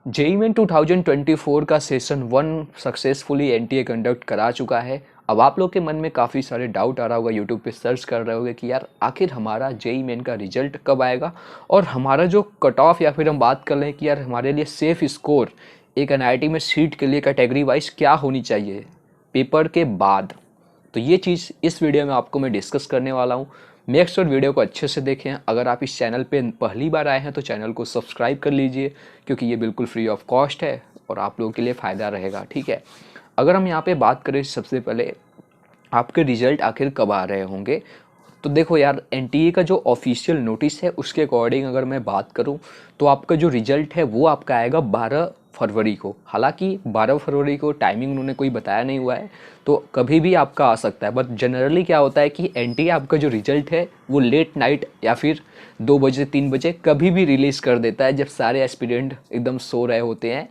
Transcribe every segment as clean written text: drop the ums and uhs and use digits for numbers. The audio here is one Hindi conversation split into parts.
जेईई मेन 2024 का सेशन 1 सक्सेसफुली एनटीए कंडक्ट करा चुका है। अब आप लोग के मन में काफ़ी सारे डाउट आ रहा होगा, यूट्यूब पे सर्च कर रहे होंगे कि यार आखिर हमारा जेईई मेन का रिजल्ट कब आएगा और हमारा जो कट ऑफ या फिर हम बात कर लें कि यार हमारे लिए सेफ स्कोर एक एनआईटी में सीट के लिए कैटेगरी वाइज क्या होनी चाहिए पेपर के बाद। तो ये चीज़ इस वीडियो में आपको मैं डिस्कस करने वाला हूँ। मेक श्योर वीडियो को अच्छे से देखें। अगर आप इस चैनल पे पहली बार आए हैं तो चैनल को सब्सक्राइब कर लीजिए, क्योंकि ये बिल्कुल फ्री ऑफ कॉस्ट है और आप लोगों के लिए फ़ायदा रहेगा। ठीक है, अगर हम यहाँ पे बात करें सबसे पहले आपके रिजल्ट आखिर कब आ रहे होंगे, तो देखो यार एनटीए का जो ऑफिशियल नोटिस है उसके अकॉर्डिंग अगर मैं बात करूं तो आपका जो रिजल्ट है वो आपका आएगा 12 फरवरी को। हालांकि 12 फरवरी को टाइमिंग उन्होंने कोई बताया नहीं हुआ है, तो कभी भी आपका आ सकता है। बट जनरली क्या होता है कि एनटीए आपका जो रिजल्ट है वो लेट नाइट या फिर 2 बजे 3 बजे कभी भी रिलीज़ कर देता है, जब सारे एस्पिरेंट एकदम सो रहे होते हैं।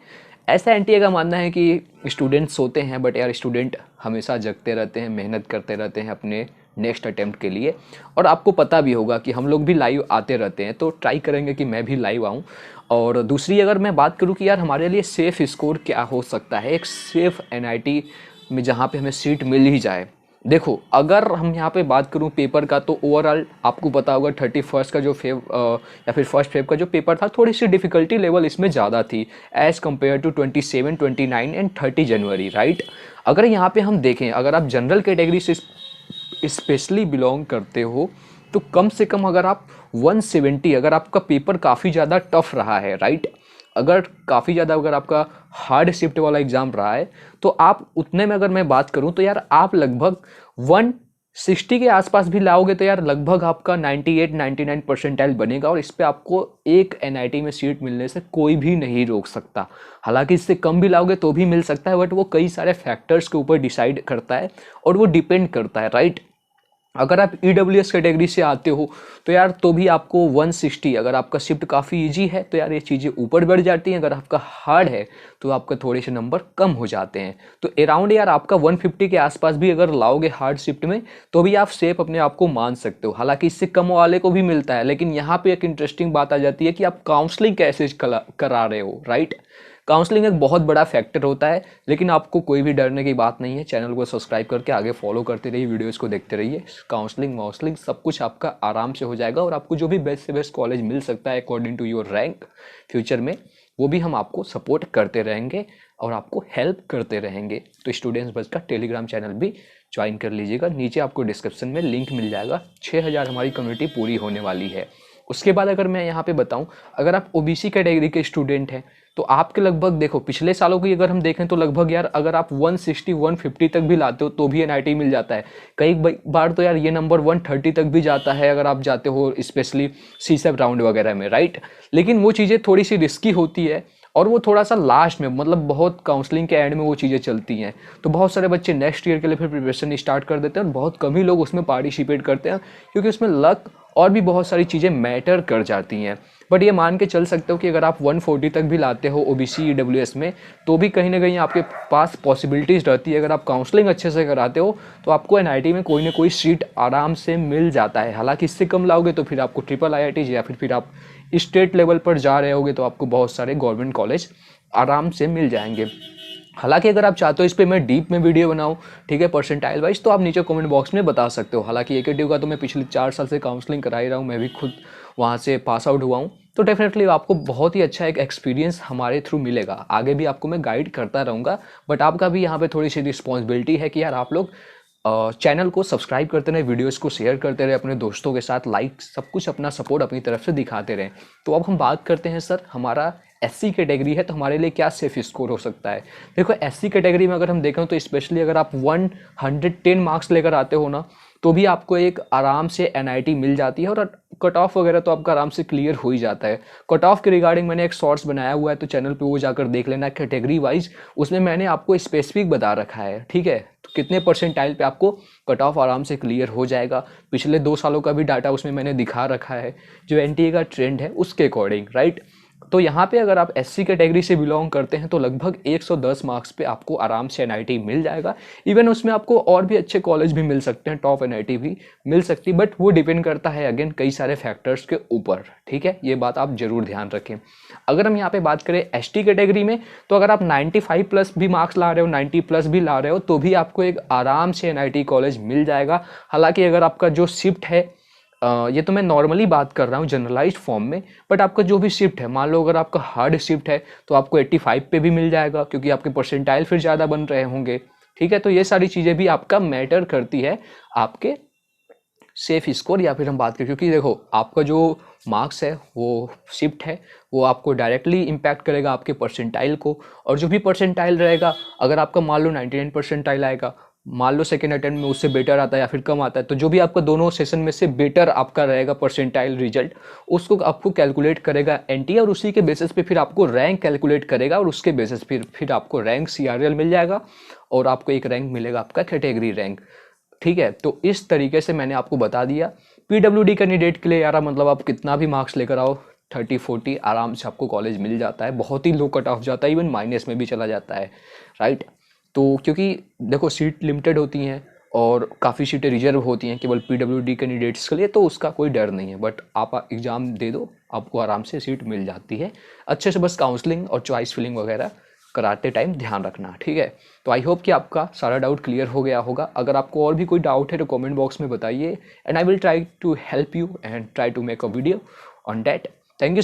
ऐसा एनटीए का मानना है कि स्टूडेंट सोते हैं, बट यार स्टूडेंट हमेशा जगते रहते हैं, मेहनत करते रहते हैं अपने नेक्स्ट अटेम्प्ट के लिए। और आपको पता भी होगा कि हम लोग भी लाइव आते रहते हैं, तो ट्राई करेंगे कि मैं भी लाइव आऊँ। और दूसरी अगर मैं बात करूँ कि यार हमारे लिए सेफ़ स्कोर क्या हो सकता है एक सेफ़ एनआईटी में जहाँ पे हमें सीट मिल ही जाए। देखो अगर हम यहाँ पे बात करूँ पेपर का, तो ओवरऑल आपको पता होगा 31 का जो या फिर फर्स्ट फेब का जो पेपर था, थोड़ी सी डिफ़िकल्टी लेवल इसमें ज़्यादा थी एज़ कम्पेयर टू 27, 29 एंड 30 जनवरी, राइट। अगर यहाँ पे हम देखें, अगर आप जनरल कैटेगरी से स्पेशली बिलोंग करते हो तो कम से कम अगर आप 170, अगर आपका पेपर काफ़ी ज़्यादा टफ रहा है, राइट, अगर काफ़ी ज़्यादा अगर आपका हार्ड शिफ्ट वाला एग्ज़ाम रहा है, तो आप उतने में अगर मैं बात करूं तो यार आप लगभग 160 के आसपास भी लाओगे तो यार लगभग आपका 98-99 परसेंटाइल बनेगा, और इस पे आपको एक एनआईटी में सीट मिलने से कोई भी नहीं रोक सकता। हालांकि इससे कम भी लाओगे तो भी मिल सकता है, बट वो कई सारे फैक्टर्स के ऊपर डिसाइड करता है और वो डिपेंड करता है, राइट। अगर आप ईडब्ल्यूएस कैटेगरी से आते हो तो यार तो भी आपको 160, अगर आपका शिफ्ट काफ़ी इजी है तो यार ये चीज़ें ऊपर बढ़ जाती हैं। अगर आपका हार्ड है तो आपका थोड़े से नंबर कम हो जाते हैं। तो अराउंड यार आपका 150 के आसपास भी अगर लाओगे हार्ड शिफ्ट में तो भी आप सेफ अपने आप को मान सकते हो। हालांकि इससे कम वाले को भी मिलता है, लेकिन यहाँ पे एक इंटरेस्टिंग बात आ जाती है कि आप काउंसलिंग कैसे करा रहे हो, राइट। काउंसलिंग एक बहुत बड़ा फैक्टर होता है, लेकिन आपको कोई भी डरने की बात नहीं है। चैनल को सब्सक्राइब करके आगे फॉलो करते रहिए, वीडियोस को देखते रहिए। काउंसलिंग वाउंसलिंग सब कुछ आपका आराम से हो जाएगा और आपको जो भी बेस्ट से बेस्ट कॉलेज मिल सकता है according to your rank future में, वो भी हम आपको सपोर्ट करते रहेंगे और आपको हेल्प करते रहेंगे। तो स्टूडेंट्स बस का टेलीग्राम चैनल भी ज्वाइन कर लीजिएगा, नीचे आपको डिस्क्रिप्शन में लिंक मिल जाएगा। 6000 हमारी कम्युनिटी पूरी होने वाली है। उसके बाद अगर मैं यहाँ पे बताऊँ, अगर आप ओबीसी कैटेगरी के स्टूडेंट हैं तो आपके लगभग देखो पिछले सालों की अगर हम देखें तो लगभग यार अगर आप 160 150 तक भी लाते हो तो भी एनआईटी मिल जाता है। कई बार तो यार ये नंबर 130 तक भी जाता है अगर आप जाते हो स्पेशली सीसेप राउंड वगैरह में, राइट। लेकिन वो चीज़ें थोड़ी सी रिस्की होती है और वो थोड़ा सा लास्ट में, मतलब बहुत काउंसलिंग के एंड में वो चीज़ें चलती हैं। तो बहुत सारे बच्चे नेक्स्ट ईयर के लिए फिर प्रिपरेशन स्टार्ट कर देते हैं और बहुत कम ही लोग उसमें पार्टिसिपेट करते हैं, क्योंकि उसमें लक और भी बहुत सारी चीज़ें मैटर कर जाती हैं। बट ये मान के चल सकते हो कि अगर आप 140 तक भी लाते हो ओबीसी ईडब्ल्यूएस में तो भी कहीं ना कहीं आपके पास पॉसिबिलिटीज़ रहती है। अगर आप काउंसलिंग अच्छे से कराते हो तो आपको एनआईटी में कोई ना कोई सीट आराम से मिल जाता है। हालांकि इससे कम लाओगे तो फिर आपको ट्रिपल आईआईटी या फिर आप स्टेट लेवल पर जा रहे होगे तो आपको बहुत सारे गवर्नमेंट कॉलेज आराम से मिल जाएंगे। हालांकि अगर आप चाहते हो इस पर मैं डीप में वीडियो बनाऊं, ठीक है, परसेंटाइल वाइज, तो आप नीचे कमेंट बॉक्स में बता सकते हो। हालांकि एकेटिव का तो मैं पिछले 4 साल से काउंसलिंग करा ही रहा हूँ, मैं भी खुद वहाँ से पास आउट हुआ हूँ। तो डेफिनेटली आपको बहुत ही अच्छा एक एक्सपीरियंस हमारे थ्रू मिलेगा। आगे भी आपको मैं गाइड करता रहूँगा, बट आपका भी यहाँ पे थोड़ी सी रिस्पॉन्सिबिलिटी है कि यार आप लोग चैनल को सब्सक्राइब करते रहे, वीडियोस को शेयर करते रहे अपने दोस्तों के साथ, लाइक सब कुछ अपना सपोर्ट अपनी तरफ से दिखाते रहे। तो अब हम बात करते हैं सर, हमारा एससी कैटेगरी है तो हमारे लिए क्या सेफ स्कोर हो सकता है। देखो एससी कैटेगरी में अगर हम देखें तो स्पेशली अगर आप 110 मार्क्स लेकर आते हो ना तो भी आपको एक आराम से एनआईटी मिल जाती है और कट ऑफ वगैरह तो आपका आराम से क्लियर हो ही जाता है। कट ऑफ के रिगार्डिंग मैंने एक शॉर्ट्स बनाया हुआ है, तो चैनल पे वो जाकर देख लेना कैटेगरी वाइज, उसमें मैंने आपको स्पेसिफिक बता रखा है, ठीक है। तो कितने परसेंटाइल पे आपको कट ऑफ आराम से क्लियर हो जाएगा, पिछले 2 सालों का भी डाटा उसमें मैंने दिखा रखा है, जो एनटीए का ट्रेंड है उसके अकॉर्डिंग, राइट। तो यहाँ पे अगर आप एससी कैटेगरी से बिलोंग करते हैं तो लगभग 110 मार्क्स पे आपको आराम से एनआईटी मिल जाएगा। इवन उसमें आपको और भी अच्छे कॉलेज भी मिल सकते हैं, टॉप एनआईटी भी मिल सकती है, बट वो डिपेंड करता है अगेन कई सारे फैक्टर्स के ऊपर। ठीक है, ये बात आप जरूर ध्यान रखें। अगर हम यहाँ पे बात करें एसटी कैटेगरी में, तो अगर आप 95 प्लस भी मार्क्स ला रहे हो, 90 प्लस भी ला रहे हो, तो भी आपको एक आराम से एनआईटी कॉलेज मिल जाएगा। हालांकि अगर आपका जो शिफ्ट है, ये तो मैं नॉर्मली बात कर रहा हूँ जनरलाइज्ड फॉर्म में, बट आपका जो भी शिफ्ट है, मान लो अगर आपका हार्ड शिफ्ट है तो आपको 85 पे भी मिल जाएगा, क्योंकि आपके परसेंटाइल फिर ज़्यादा बन रहे होंगे। ठीक है, तो ये सारी चीज़ें भी आपका मैटर करती है आपके सेफ स्कोर, या फिर हम बात करें, क्योंकि देखो आपका जो मार्क्स है वो शिफ्ट है, वो आपको डायरेक्टली इम्पैक्ट करेगा आपके परसेंटाइल को। और जो भी परसेंटाइल रहेगा, अगर आपका मान लो 99 परसेंटाइल आएगा, मान लो सेकेंड अटेम्प्ट में उससे बेटर आता है या फिर कम आता है, तो जो भी आपका दोनों सेशन में से बेटर आपका रहेगा परसेंटाइल रिजल्ट, उसको आपको कैलकुलेट करेगा एनटीए, और उसी के बेसिस पे फिर आपको रैंक कैलकुलेट करेगा, और उसके बेसिस फिर आपको रैंक सीआरएल मिल जाएगा, और आपको एक रैंक मिलेगा आपका कैटेगरी रैंक। ठीक है, तो इस तरीके से मैंने आपको बता दिया। पीडब्ल्यूडी कैंडिडेट के लिए यार मतलब आप कितना भी मार्क्स लेकर आओ, 30-40 आराम से आपको कॉलेज मिल जाता है, बहुत ही लो कट ऑफ जाता है, इवन माइनस में भी चला जाता है, राइट। तो क्योंकि देखो सीट लिमिटेड होती हैं और काफ़ी सीटें रिजर्व होती हैं केवल पीडब्ल्यूडी कैंडिडेट्स के लिए, तो उसका कोई डर नहीं है, बट आप एग्ज़ाम दे दो, आपको आराम से सीट मिल जाती है। अच्छे से बस काउंसलिंग और चॉइस फिलिंग वगैरह कराते टाइम ध्यान रखना। ठीक है, तो आई होप कि आपका सारा डाउट क्लियर हो गया होगा। अगर आपको और भी कोई डाउट है तो कमेंट बॉक्स में बताइए, and I will try to help you and try to make a video on that. Thank you.